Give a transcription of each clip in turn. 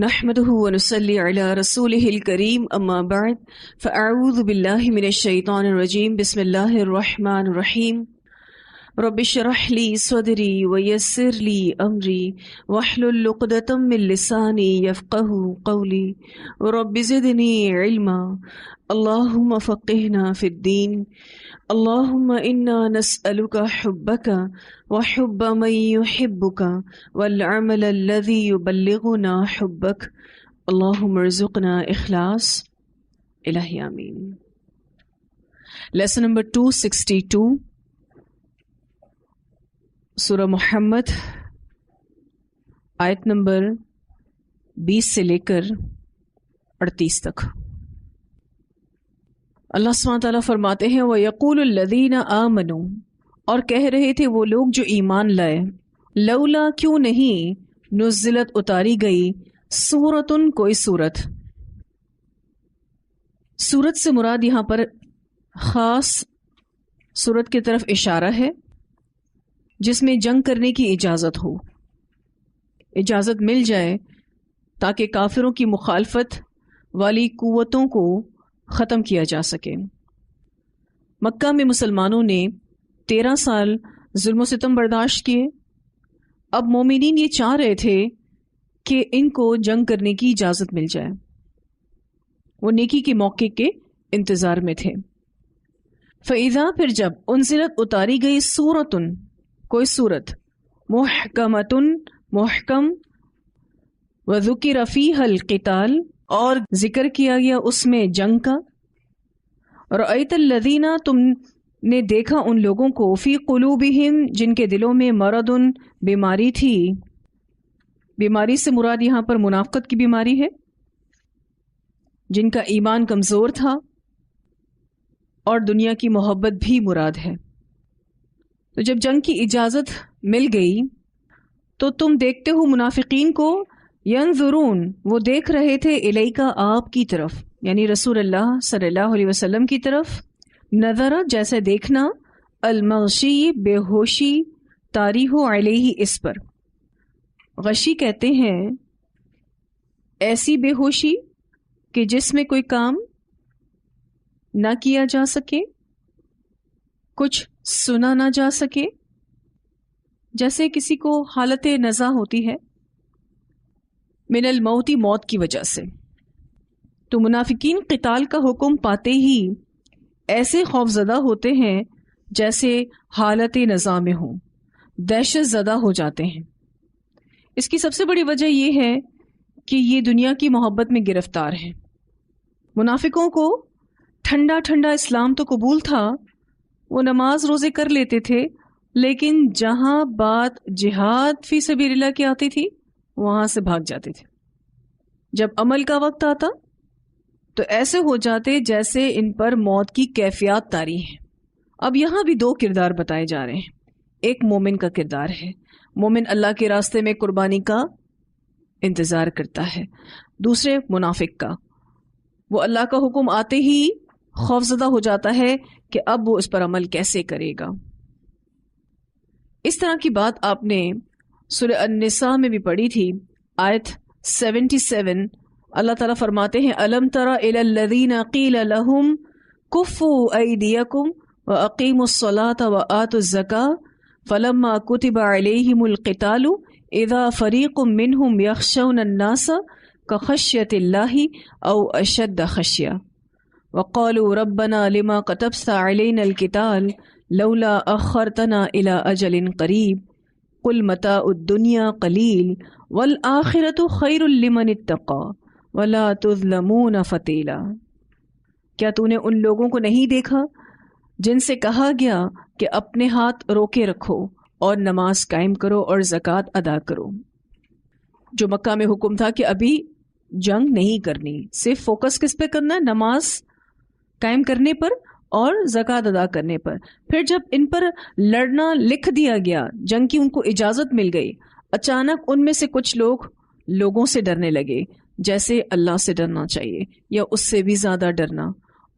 نحمده ونصلي على رسوله الكريم اما بعد فاعوذ بالله من الشيطان الرجيم بسم الله الرحمن الرحيم رب اشرح لي صدري ويسر لي امري واحلل عقدة من لساني يفقهوا قولي رب زدني علما اللهم فقهنا في الدين اللهم انا نسألك حبك وحب من يحبك والعمل الذي يبلغنا حبك اللهم ارزقنا اخلاص الہی آمین۔ لیسن نمبر 262 سورہ محمد، آیت نمبر 20 سے لے کر 38 تک۔ اللہ سبحانہ تعالیٰ فرماتے ہیں وَيَقُولُ الَّذِينَ آمَنُوا، اور کہہ رہے تھے وہ لوگ جو ایمان لائے، لولا کیوں نہیں نزلت اتاری گئی سورتن کوئی سورت۔ سورت سے مراد یہاں پر خاص سورت کی طرف اشارہ ہے جس میں جنگ کرنے کی اجازت ہو، اجازت مل جائے تاکہ کافروں کی مخالفت والی قوتوں کو ختم کیا جا سکے۔ مکہ میں مسلمانوں نے 13 سال ظلم و ستم برداشت کیے، اب مومنین یہ چاہ رہے تھے کہ ان کو جنگ کرنے کی اجازت مل جائے، وہ نیکی کے موقع کے انتظار میں تھے۔ فَإِذَا، پھر جب انزلت اتاری گئی سورتن کوئی سورت، محکمتن محکم، وذکر فیہا القتال، اور ذکر کیا گیا اس میں جنگ کا، رأیت الذین، تم نے دیکھا ان لوگوں کو، فی قلوبہم، جن کے دلوں میں مرضن، بیماری تھی۔ بیماری سے مراد یہاں پر منافقت کی بیماری ہے، جن کا ایمان کمزور تھا، اور دنیا کی محبت بھی مراد ہے۔ تو جب جنگ کی اجازت مل گئی تو تم دیکھتے ہو منافقین کو، ینظرون، وہ دیکھ رہے تھے، الیکا، آپ کی طرف، یعنی رسول اللہ صلی اللہ علیہ وسلم کی طرف، نظر، جیسے دیکھنا، المغشی، بے ہوشی، طاری ہو، علیہ، اس پر۔ غشی کہتے ہیں ایسی بے ہوشی کہ جس میں کوئی کام نہ کیا جا سکے، کچھ سنا نہ جا سکے، جیسے کسی کو حالت نزا ہوتی ہے من الموت، موت کی وجہ سے۔ تو منافقین قتال کا حکم پاتے ہی ایسے خوف زدہ ہوتے ہیں جیسے حالت نزا میں ہوں، دہشت زدہ ہو جاتے ہیں۔ اس کی سب سے بڑی وجہ یہ ہے کہ یہ دنیا کی محبت میں گرفتار ہیں۔ منافقوں کو ٹھنڈا ٹھنڈا اسلام تو قبول تھا، وہ نماز روزے کر لیتے تھے، لیکن جہاں بات جہاد فی سبیل اللہ کی آتی تھی وہاں سے بھاگ جاتے تھے۔ جب عمل کا وقت آتا تو ایسے ہو جاتے جیسے ان پر موت کی کیفیات طاری ہیں۔ اب یہاں بھی 2 کردار بتائے جا رہے ہیں۔ ایک مومن کا کردار ہے، مومن اللہ کے راستے میں قربانی کا انتظار کرتا ہے۔ دوسرے منافق کا، وہ اللہ کا حکم آتے ہی خوفزدہ ہو جاتا ہے کہ اب وہ اس پر عمل کیسے کرے گا۔ اس طرح کی بات آپ نے سورہ النساء میں بھی پڑھی تھی، آیت 77۔ اللہ تعالیٰ فرماتے ہیں الم تر الی الذین قیل لہم کفوا ایدیکم واقیموا الصلاۃ وآتوا الزکاۃ فلما کتب علیہم القتال اذا فریق منہم یخشون الناس کخشیۃ اللہ او اشد خشیہ وقالوا ربنا لما كتبت علينا القتال لولا أخرتنا إلى أجل قريب قل متاع الدنيا قليل والآخرة خير لمن اتقى ولا تظلمون فتیلا۔ کیا تو نے ان لوگوں کو نہیں دیکھا جن سے کہا گیا کہ اپنے ہاتھ روکے رکھو اور نماز قائم کرو اور زکوٰۃ ادا کرو؟ جو مکہ میں حکم تھا کہ ابھی جنگ نہیں کرنی، صرف فوکس کس پہ کرنا ہے؟ نماز قائم کرنے پر اور زکوٰۃ ادا کرنے پر۔ پھر جب ان پر لڑنا لکھ دیا گیا، جنگ کی ان کو اجازت مل گئی، اچانک ان میں سے کچھ لوگ لوگوں سے ڈرنے لگے جیسے اللہ سے ڈرنا چاہیے یا اس سے بھی زیادہ ڈرنا۔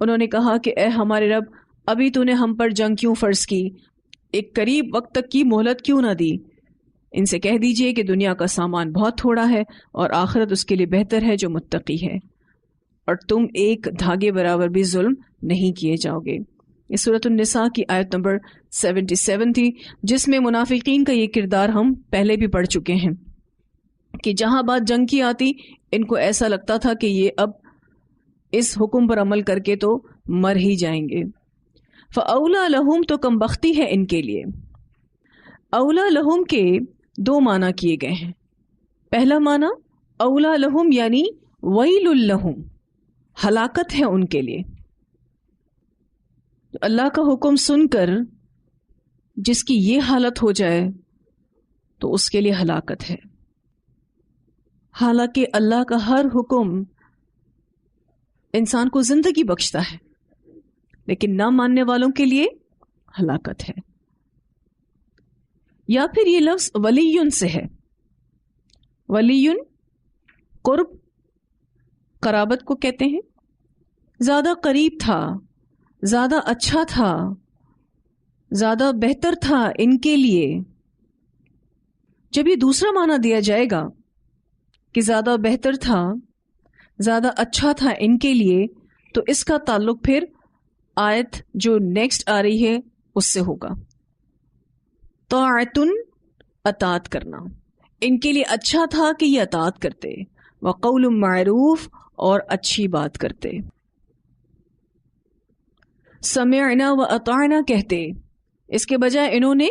انہوں نے کہا کہ اے ہمارے رب، ابھی تو نے ہم پر جنگ کیوں فرض کی؟ ایک قریب وقت تک کی مہلت کیوں نہ دی؟ ان سے کہہ دیجئے کہ دنیا کا سامان بہت تھوڑا ہے اور آخرت اس کے لیے بہتر ہے جو متقی ہے، اور تم ایک دھاگے برابر بھی ظلم نہیں کیے جاؤ گے۔ یہ سورۃ النساء کی آیت نمبر 77 تھی، جس میں منافقین کا یہ کردار ہم پہلے بھی پڑھ چکے ہیں کہ جہاں بات جنگ کی آتی ان کو ایسا لگتا تھا کہ یہ اب اس حکم پر عمل کر کے تو مر ہی جائیں گے۔ فَأَوْلَى لَهُمْ تو کم بختی ہے ان کے لیے۔ اولا لہم کے دو معنی کیے گئے ہیں۔ پہلا معنی اولا لہم یعنی ویل لہم، ہلاکت ہے ان کے لیے۔ اللہ کا حکم سن کر جس کی یہ حالت ہو جائے تو اس کے لیے ہلاکت ہے۔ حالانکہ اللہ کا ہر حکم انسان کو زندگی بخشتا ہے، لیکن نہ ماننے والوں کے لیے ہلاکت ہے۔ یا پھر یہ لفظ ولیٌ سے ہے۔ ولیٌ قرب، قرابت کو کہتے ہیں۔ زیادہ قریب تھا، زیادہ اچھا تھا، زیادہ بہتر تھا ان کے لیے۔ جب یہ دوسرا معنی دیا جائے گا کہ زیادہ بہتر تھا، زیادہ اچھا تھا ان کے لیے، تو اس کا تعلق پھر آیت جو نیکسٹ آ رہی ہے اس سے ہوگا۔ طاعتن، اطاعت کرنا، ان کے لیے اچھا تھا کہ یہ اطاعت کرتے، وقول معروف، اور اچھی بات کرتے، سمعنا و اطعنا کہتے، اس کے بجائے انہوں نے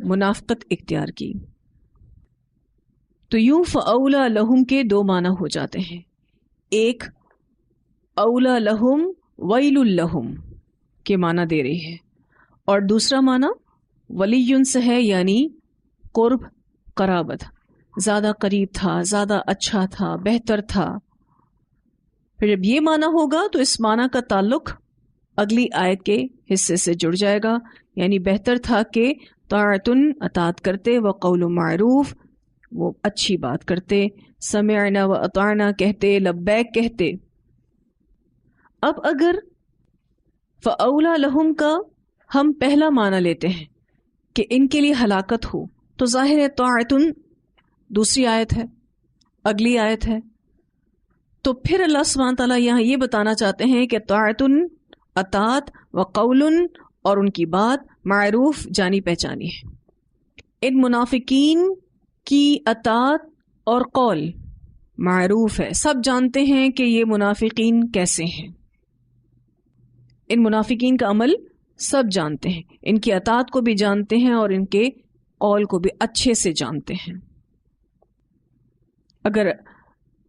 منافقت اختیار کی۔ تو یوں فاولا لہم کے دو معنی ہو جاتے ہیں، ایک اولا لہم ویل لہم کے معنی دے رہی ہے، اور دوسرا معنی ولیٌ سے ہے، یعنی قرب، قرابت، زیادہ قریب تھا، زیادہ اچھا تھا، بہتر تھا۔ پھر جب یہ معنی ہوگا تو اس معنی کا تعلق اگلی آیت کے حصے سے جڑ جائے گا، یعنی بہتر تھا کہ طاعتن، اطاعت کرتے، وقول معروف، وہ اچھی بات کرتے، سمعنا و اطعنا کہتے، لبیک کہتے۔ اب اگر فاولا لہم کا ہم پہلا معنی لیتے ہیں کہ ان کے لیے ہلاکت ہو، تو ظاہر ہے طاعتن دوسری آیت ہے، اگلی آیت ہے، تو پھر اللہ سبحانہ تعالیٰ یہاں یہ بتانا چاہتے ہیں کہ طاعتن اطاعت، وقول اور ان کی بات، معروف جانی پہچانی ہے۔ ان منافقین کی اطاعت اور قول معروف ہے، سب جانتے ہیں کہ یہ منافقین کیسے ہیں، ان منافقین کا عمل سب جانتے ہیں، ان کی اطاعت کو بھی جانتے ہیں اور ان کے قول کو بھی اچھے سے جانتے ہیں۔ اگر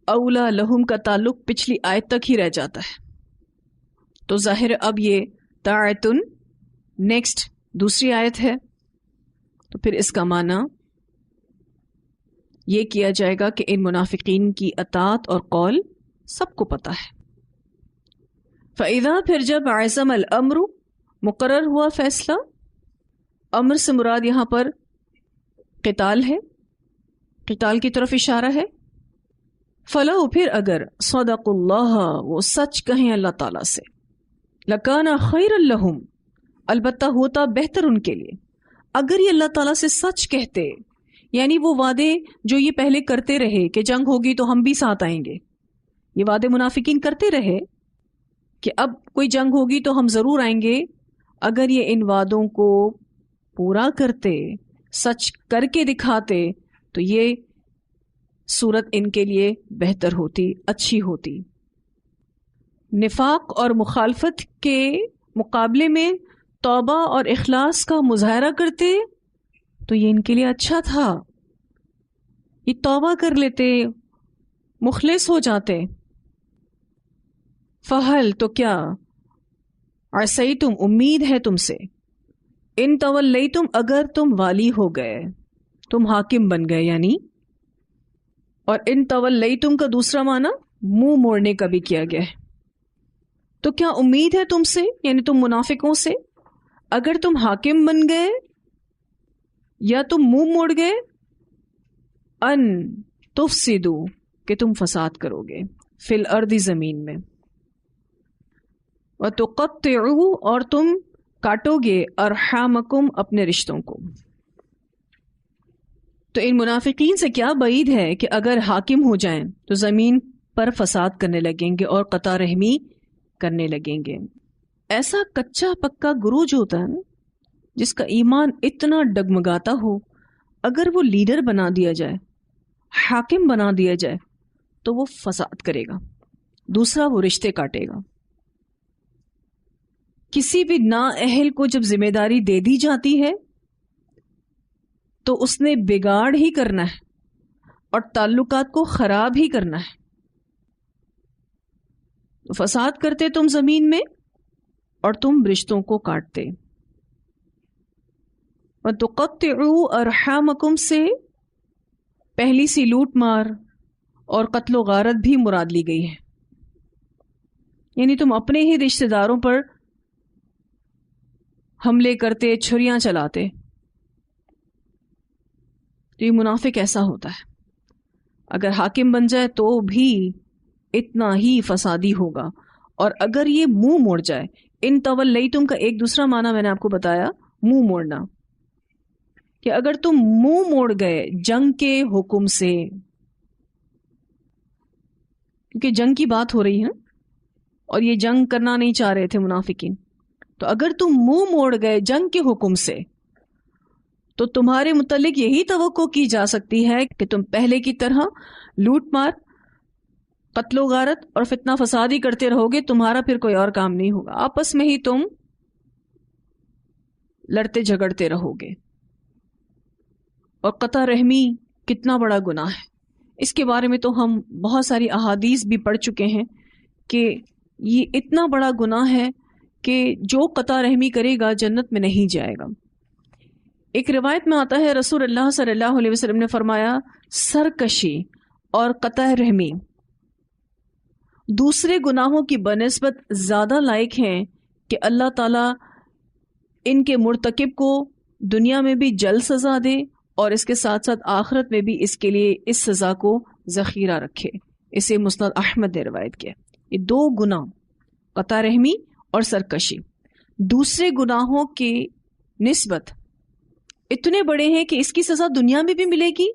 اولا لہم کا تعلق پچھلی آیت تک ہی رہ جاتا ہے تو ظاہر اب یہ طاعتن نیکسٹ دوسری آیت ہے، تو پھر اس کا معنی یہ کیا جائے گا کہ ان منافقین کی اطاعت اور قول سب کو پتہ ہے۔ فَإِذَا پھر جب عزم الامر مقرر ہوا فیصلہ، امر سے مراد یہاں پر قتال ہے، قتال کی طرف اشارہ ہے۔ فَلَوْ پھر اگر صدق اللہ، وہ سچ کہیں اللہ تعالیٰ سے، لَكَانَ خَيْرًا لَهُمْ، البتہ ہوتا بہتر ان کے لیے۔ اگر یہ اللہ تعالیٰ سے سچ کہتے، یعنی وہ وعدے جو یہ پہلے کرتے رہے کہ جنگ ہوگی تو ہم بھی ساتھ آئیں گے، یہ وعدے منافقین کرتے رہے کہ اب کوئی جنگ ہوگی تو ہم ضرور آئیں گے، اگر یہ ان وعدوں کو پورا کرتے، سچ کر کے دکھاتے، تو یہ صورت ان کے لیے بہتر ہوتی، اچھی ہوتی۔ نفاق اور مخالفت کے مقابلے میں توبہ اور اخلاص کا مظاہرہ کرتے تو یہ ان کے لیے اچھا تھا، یہ توبہ کر لیتے، مخلص ہو جاتے۔ فہل تو کیا، عصیتم امید ہے تم سے، ان تولیتم اگر تم والی ہو گئے، تم حاکم بن گئے یعنی، اور ان تولیتم کا دوسرا معنی منہ موڑنے کا بھی کیا گیا ہے، تو کیا امید ہے تم سے یعنی تم منافقوں سے، اگر تم حاکم بن گئے یا تم منہ موڑ گئے، ان تفسدو کہ تم فساد کرو گے، فی الارض زمین میں، وتقطعوا اور تم کاٹو گے، ارحامکم اپنے رشتوں کو۔ تو ان منافقین سے کیا بعید ہے کہ اگر حاکم ہو جائیں تو زمین پر فساد کرنے لگیں گے اور قطع رحمی کرنے لگیں گے. ایسا کچا پکا گروہ جو ہوتا ہے نا، جس کا ایمان اتنا ڈگمگاتا ہو، اگر وہ لیڈر بنا دیا جائے، حاکم بنا دیا جائے، تو وہ فساد کرے گا. دوسرا، وہ رشتے کاٹے گا. کسی بھی نااہل کو جب ذمہ داری دے دی جاتی ہے تو اس نے بگاڑ ہی کرنا ہے اور تعلقات کو خراب ہی کرنا ہے. فساد کرتے تم زمین میں اور تم رشتوں کو کاٹتے. وَتُقَطِّعُوا أَرْحَامَكُمْ سے پہلی سی لوٹ مار اور قتل و غارت بھی مراد لی گئی ہے. یعنی تم اپنے ہی رشتہ داروں پر حملے کرتے، چھریاں چلاتے. تو یہ منافق ایسا ہوتا ہے، اگر حاکم بن جائے تو بھی اتنا ہی فسادی ہوگا. اور اگر یہ منہ موڑ جائے، ان تولیتم کا ایک دوسرا معنی میں نے آپ کو بتایا، منہ موڑنا، کہ اگر تم منہ موڑ گئے جنگ کے حکم سے، کیونکہ جنگ کی بات ہو رہی ہے اور یہ جنگ کرنا نہیں چاہ رہے تھے منافقین، تو اگر تم منہ موڑ گئے جنگ کے حکم سے تو تمہارے متعلق یہی توقع کی جا سکتی ہے کہ تم پہلے کی طرح لوٹ مار، قتل و غارت اور فتنہ فساد ہی کرتے رہو گے. تمہارا پھر کوئی اور کام نہیں ہوگا، آپس میں ہی تم لڑتے جھگڑتے رہو گے. اور قطع رحمی کتنا بڑا گناہ ہے، اس کے بارے میں تو ہم بہت ساری احادیث بھی پڑھ چکے ہیں کہ یہ اتنا بڑا گناہ ہے کہ جو قطع رحمی کرے گا جنت میں نہیں جائے گا. ایک روایت میں آتا ہے رسول اللہ صلی اللہ علیہ وسلم نے فرمایا، سرکشی اور قطع رحمی دوسرے گناہوں کی بنسبت زیادہ لائق ہیں کہ اللہ تعالیٰ ان کے مرتکب کو دنیا میں بھی جلد سزا دے اور اس کے ساتھ ساتھ آخرت میں بھی اس کے لیے اس سزا کو ذخیرہ رکھے. اسے مسند احمد نے روایت کیا. یہ دو گناہ، قطع رحمی اور سرکشی، دوسرے گناہوں کی نسبت اتنے بڑے ہیں کہ اس کی سزا دنیا میں بھی ملے گی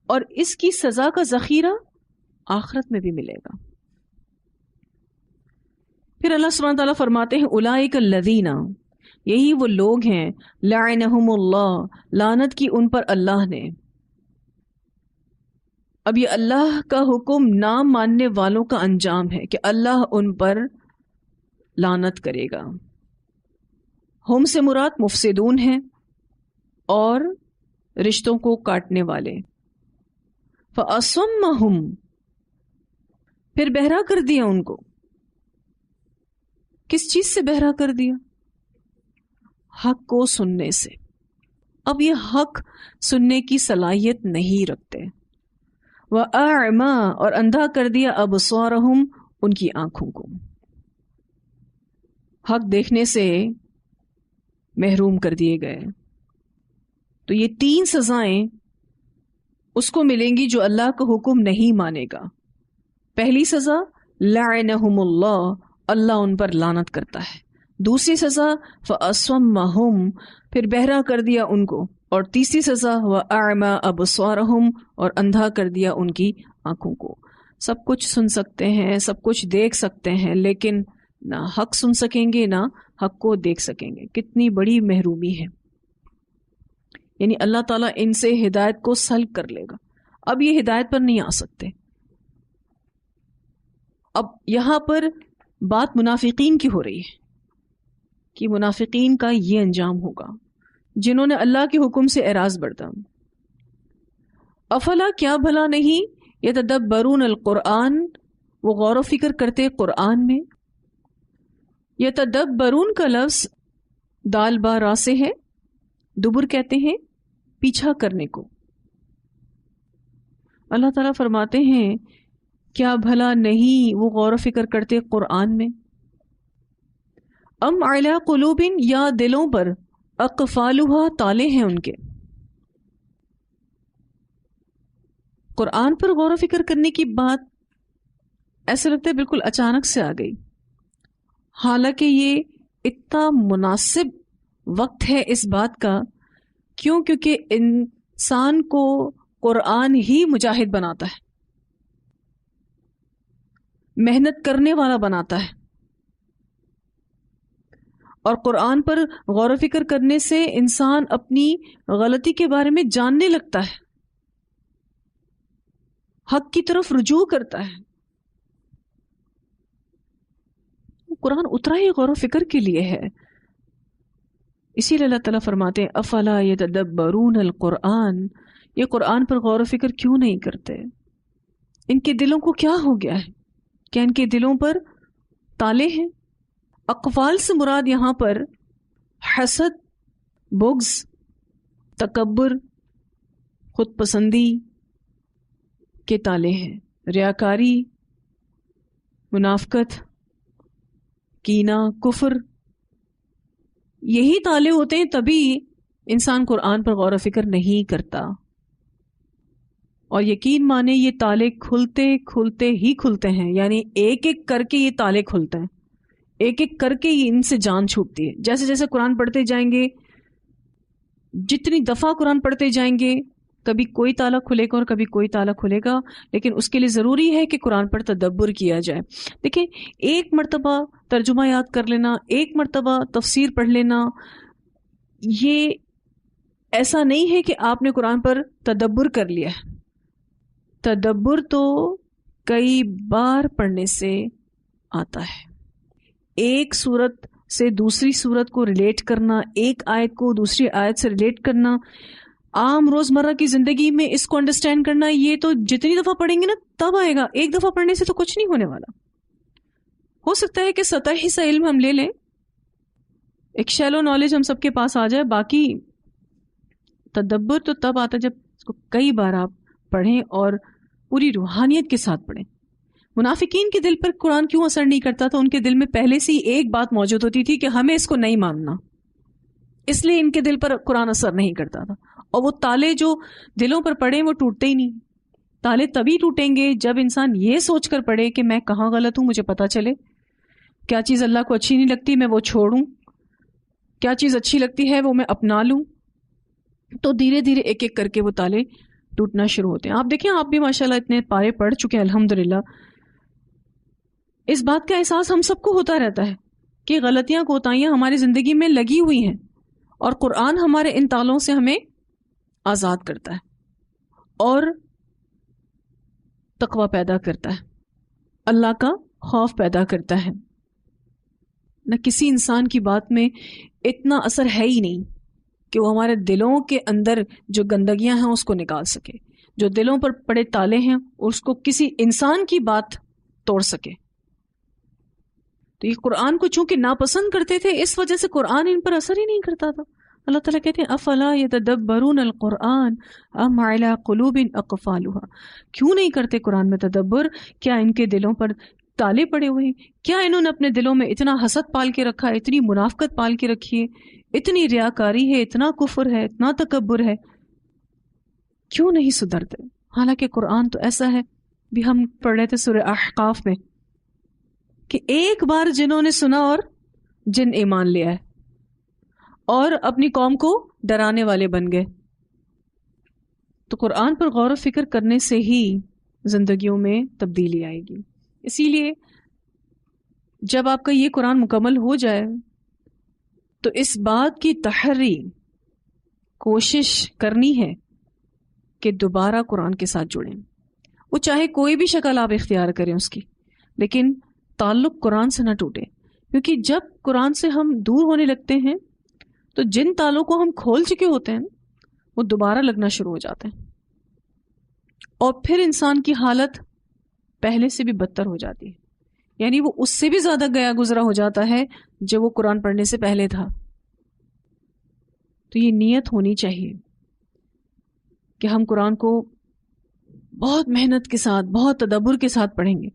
اور اس کی سزا کا ذخیرہ آخرت میں بھی ملے گا. پھر اللہ سبحانہ تعالیٰ فرماتے ہیں، اولئک الذین، یہی وہ لوگ ہیں، لعنہم اللہ، لعنت کی ان پر اللہ نے. اب یہ اللہ کا حکم نہ ماننے والوں کا انجام ہے کہ اللہ ان پر لعنت کرے گا. ہم سے مراد مفسدون ہیں اور رشتوں کو کاٹنے والے. فَأَصَمَّهُمْ، پھر بہرا کر دیا ان کو. کس چیز سے بہرا کر دیا؟ حق کو سننے سے. اب یہ حق سننے کی صلاحیت نہیں رکھتے. وَأَعْمَا، اور اندھا کر دیا أَبْصَارَهُمْ، ان کی آنکھوں کو. حق دیکھنے سے محروم کر دیے گئے. تو یہ تین سزائیں اس کو ملیں گی جو اللہ کا حکم نہیں مانے گا. پہلی سزا لعنہم اللہ، اللہ ان پر لعنت کرتا ہے. دوسری سزا فَأَصَمَّهُمْ، پھر بہرا کر دیا ان کو. اور تیسری سزا وَأَعْمَا أَبْصَارَهُمْ، اور اندھا کر دیا ان کی آنکھوں کو. سب کچھ سن سکتے ہیں، سب کچھ دیکھ سکتے ہیں، لیکن نہ حق سن سکیں گے نہ حق کو دیکھ سکیں گے. کتنی بڑی محرومی ہے. یعنی اللہ تعالیٰ ان سے ہدایت کو سلب کر لے گا. اب یہ ہدایت پر نہیں آ سکتے. اب یہاں پر بات منافقین کی ہو رہی ہے کہ منافقین کا یہ انجام ہوگا جنہوں نے اللہ کے حکم سے اعراض برتا. افلا، کیا بھلا نہیں، یتدبرون القرآن، وہ غور و فکر کرتے قرآن میں. یتدبرون کا لفظ دال با را سے ہے. دبر کہتے ہیں پیچھا کرنے کو. اللہ تعالیٰ فرماتے ہیں کیا بھلا نہیں وہ غور و فکر کرتے قرآن میں. ام علی قلوب، یا دلوں پر، اقفالها، تالے ہیں ان کے. قرآن پر غور و فکر کرنے کی بات ایسا لگتا ہے بالکل اچانک سے آ گئی، حالانکہ یہ اتنا مناسب وقت ہے اس بات کا. کیوں؟ کیونکہ ان انسان کو قرآن ہی مجاہد بناتا ہے، محنت کرنے والا بناتا ہے، اور قرآن پر غور و فکر کرنے سے انسان اپنی غلطی کے بارے میں جاننے لگتا ہے، حق کی طرف رجوع کرتا ہے۔ قرآن اترا ہی غور و فکر کے لیے ہے، اسی لیے اللہ تعالیٰ فرماتے ہیں افلا یتدبرون القرآن، یہ قرآن پر غور و فکر کیوں نہیں کرتے؟ ان کے دلوں کو کیا ہو گیا ہے؟ کیا ان کے دلوں پر تالے ہیں؟ اقوال سے مراد یہاں پر حسد، بغض، تکبر، خود پسندی کے تالے ہیں، ریاکاری، منافقت، کینہ، کفر، یہی تالے ہوتے ہیں، تبھی انسان قرآن پر غور و فکر نہیں کرتا۔ اور یقین مانے یہ تالے کھلتے کھلتے ہی کھلتے ہیں، یعنی ایک ایک کر کے یہ تالے کھلتے ہیں، ایک ایک کر کے ان سے جان چھوٹتی ہے۔ جیسے جیسے قرآن پڑھتے جائیں گے، جتنی دفعہ قرآن پڑھتے جائیں گے، کبھی کوئی تالا کھلے گا اور کبھی کوئی تالا کھلے گا، لیکن اس کے لیے ضروری ہے کہ قرآن پر تدبر کیا جائے۔ دیکھیں، ایک مرتبہ ترجمہ یاد کر لینا، ایک مرتبہ تفسیر پڑھ لینا، یہ ایسا نہیں ہے کہ آپ نے قرآن پر تدبر کر لیا ہے۔ تدبر تو کئی بار پڑھنے سے آتا ہے۔ ایک صورت سے دوسری صورت کو ریلیٹ کرنا، ایک آیت کو دوسری آیت سے ریلیٹ کرنا، عام روزمرہ کی زندگی میں اس کو انڈرسٹینڈ کرنا، یہ تو جتنی دفعہ پڑھیں گے نا تب آئے گا، ایک دفعہ پڑھنے سے تو کچھ نہیں ہونے والا۔ ہو سکتا ہے کہ سطحی سا علم ہم لے لیں، ایک شیلو نالج ہم سب کے پاس آ جائے، باقی تدبر تو تب آتا ہے جب اس کو کئی بار آپ پڑھیں اور پوری روحانیت کے ساتھ پڑھیں۔ منافقین کے دل پر قرآن کیوں اثر نہیں کرتا تھا؟ ان کے دل میں پہلے سے ہی ایک بات موجود ہوتی تھی کہ ہمیں اس کو نہیں ماننا، اس لیے ان کے دل پر قرآن اثر نہیں کرتا تھا۔ اور وہ تالے جو دلوں پر پڑے وہ ٹوٹتے ہی نہیں۔ تالے تبھی ٹوٹیں گے جب انسان یہ سوچ کر پڑھے کہ میں کہاں غلط ہوں، مجھے پتا چلے، کیا چیز اللہ کو اچھی نہیں لگتی میں وہ چھوڑوں، کیا چیز اچھی لگتی ہے وہ میں اپنا لوں۔ تو دھیرے دھیرے ایک ایک کر کے وہ تالے ٹوٹنا شروع ہوتے ہیں۔ آپ دیکھیں، آپ بھی ماشاءاللہ اتنے پارے پڑھ چکے ہیں الحمدللہ، اس بات کا احساس ہم سب کو ہوتا رہتا ہے کہ غلطیاں کوتاہیاں ہماری زندگی میں لگی ہوئی ہیں، اور قرآن ہمارے ان تالوں سے ہمیں آزاد کرتا ہے اور تقوی پیدا کرتا ہے، اللہ کا خوف پیدا کرتا ہے۔ نہ کسی انسان کی بات میں اتنا اثر ہے ہی نہیں کہ وہ ہمارے دلوں کے اندر جو گندگیاں ہیں اس کو نکال سکے، جو دلوں پر پڑے تالے ہیں اس کو کسی انسان کی بات توڑ سکے۔ تو یہ قرآن کو چونکہ ناپسند کرتے تھے، اس وجہ سے قرآن ان پر اثر ہی نہیں کرتا تھا۔ اللہ تعالیٰ کہتے ہیں افلا یتدبرون القرآن ام علی قلوب اقفالها، کیوں نہیں کرتے قرآن میں تدبر؟ کیا ان کے دلوں پر تالے پڑے ہوئے ہیں؟ کیا انہوں نے اپنے دلوں میں اتنا حسد پال کے رکھا ہے، اتنی منافقت پال کے رکھی ہے، اتنی ریاکاری ہے، اتنا کفر ہے، اتنا تکبر ہے؟ کیوں نہیں سدھرتے؟ حالانکہ قرآن تو ایسا ہے، بھی ہم پڑھ رہے تھے سورہ احقاف میں کہ ایک بار جنہوں نے سنا اور جن ایمان لیا ہے اور اپنی قوم کو ڈرانے والے بن گئے۔ تو قرآن پر غور و فکر کرنے سے ہی زندگیوں میں تبدیلی آئے گی۔ اسی لیے جب آپ کا یہ قرآن مکمل ہو جائے تو اس بات کی تحری کوشش کرنی ہے کہ دوبارہ قرآن کے ساتھ جڑیں، وہ چاہے کوئی بھی شکل آپ اختیار کریں اس کی، لیکن تعلق قرآن سے نہ ٹوٹے، کیونکہ جب قرآن سے ہم دور ہونے لگتے ہیں تو جن تالوں کو ہم کھول چکے ہوتے ہیں وہ دوبارہ لگنا شروع ہو جاتے ہیں، اور پھر انسان کی حالت پہلے سے بھی بدتر ہو جاتی ہے، یعنی وہ اس سے بھی زیادہ گیا گزرا ہو جاتا ہے جو وہ قرآن پڑھنے سے پہلے تھا۔ تو یہ نیت ہونی چاہیے کہ ہم قرآن کو بہت محنت کے ساتھ، بہت تدبر کے ساتھ پڑھیں گے،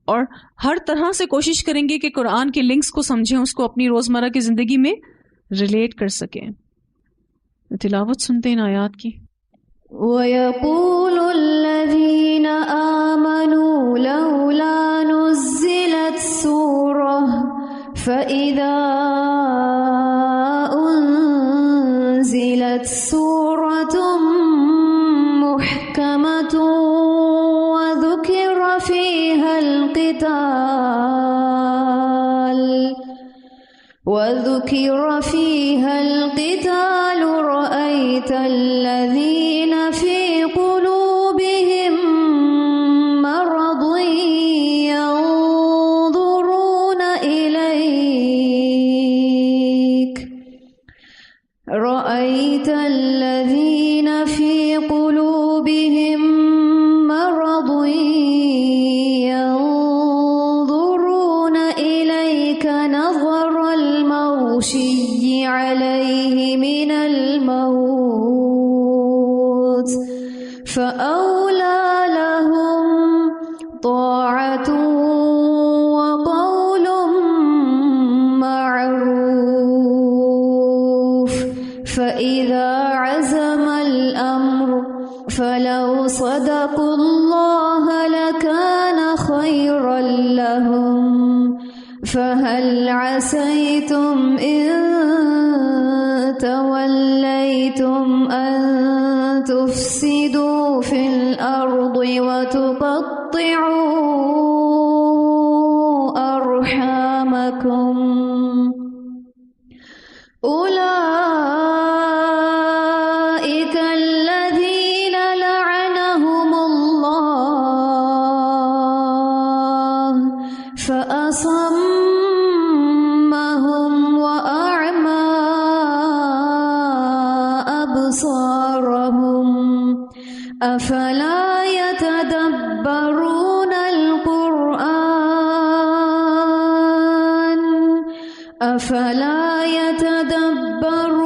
اور ہر طرح سے کوشش کریں گے کہ قرآن کے لنکس کو سمجھیں، اس کو اپنی روزمرہ کی زندگی میں ریلیٹ کر سکیں۔ تلاوت سنتے ہیں آیات کی۔ وَيَقُولُ الَّذِينَ آمَنُوا لَوْلَا نُزِّلَتْ سُورَةٌ فَإِذَا أُنزِلَتْ سُورَةٌ ذكر فيها القتال رأيت الذين في قلوبهم مرض ينظرون إليك رأيت الذين في قلوبهم مرض ينظرون إليك نظر المغشي عليه من الموت فأولى لهم طاعة وقول معروف فإذا عزم الأمر فلو صدقوا الله لكان خيرا لهم فهل عسيتم إن توليتم أن تفسدوا في الأرض وتقطعوا أرحامكم أولئك الذين لعنهم الله فأصمهم وأعمى أبصارهم أفلا يتدبرون القرآن أفلا يتدبرون